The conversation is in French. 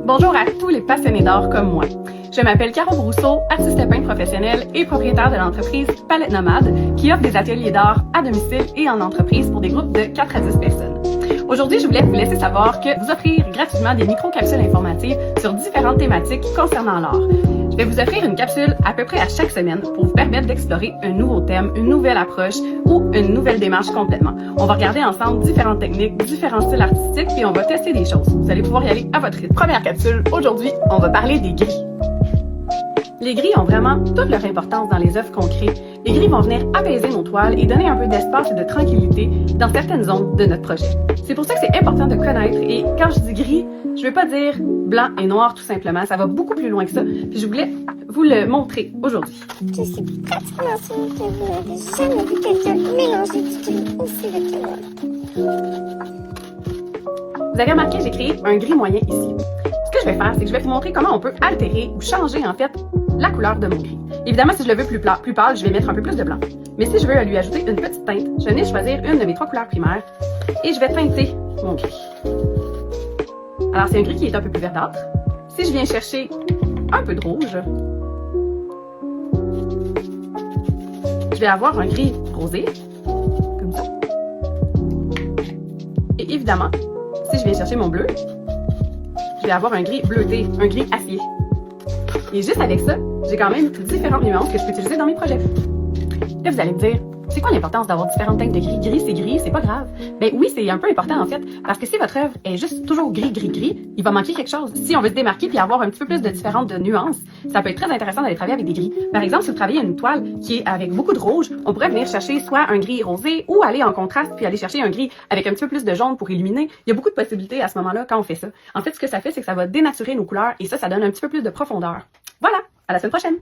Bonjour à tous les passionnés d'art comme moi. Je m'appelle Caro Brousseau, artiste peintre professionnelle et propriétaire de l'entreprise Palette Nomade qui offre des ateliers d'art à domicile et en entreprise pour des groupes de 4 à 10 personnes. Aujourd'hui, je voulais vous laisser savoir que vous offrir gratuitement des micro-capsules informatives sur différentes thématiques concernant l'art. Je vais vous offrir une capsule à peu près à chaque semaine pour vous permettre d'explorer un nouveau thème, une nouvelle approche ou une nouvelle démarche complètement. On va regarder ensemble différentes techniques, différents styles artistiques et on va tester des choses. Vous allez pouvoir y aller à votre rythme. Première capsule, aujourd'hui, on va parler des gris. Les gris ont vraiment toute leur importance dans les œuvres qu'on crée. Les gris vont venir apaiser nos toiles et donner un peu d'espace et de tranquillité dans certaines zones de notre projet. C'est pour ça que c'est important de connaître et quand je dis gris, je ne veux pas dire blanc et noir tout simplement, ça va beaucoup plus loin que ça. Puis je voulais vous le montrer aujourd'hui. Je suis pratiquement sûre que vous n'avez jamais vu quelqu'un mélanger du gris aussi vite que moi. Vous avez remarqué, j'ai créé un gris moyen ici. Ce que je vais faire, c'est que je vais vous montrer comment on peut altérer ou changer en fait la couleur de mon gris. Évidemment, si je le veux plus pâle, je vais mettre un peu plus de blanc. Mais si je veux lui ajouter une petite teinte, je vais choisir une de mes 3 couleurs primaires et je vais teinter mon gris. Alors, c'est un gris qui est un peu plus verdâtre. Si je viens chercher un peu de rouge, je vais avoir un gris rosé, comme ça. Et évidemment, si je viens chercher mon bleu, je vais avoir un gris bleuté, un gris acier. Et juste avec ça, j'ai quand même différentes nuances que je peux utiliser dans mes projets. Là, vous allez me dire, c'est quoi l'importance d'avoir différentes teintes de gris? Gris, c'est pas grave. Ben oui, c'est un peu important en fait, parce que si votre œuvre est juste toujours gris, il va manquer quelque chose. Si on veut se démarquer puis avoir un petit peu plus de différentes nuances, ça peut être très intéressant d'aller travailler avec des gris. Par exemple, si vous travaillez une toile qui est avec beaucoup de rouge, on pourrait venir chercher soit un gris rosé ou aller en contraste puis aller chercher un gris avec un petit peu plus de jaune pour illuminer. Il y a beaucoup de possibilités à ce moment-là quand on fait ça. En fait, ce que ça fait, c'est que ça va dénaturer nos couleurs et ça donne un petit peu plus de profondeur. Voilà, à la semaine prochaine!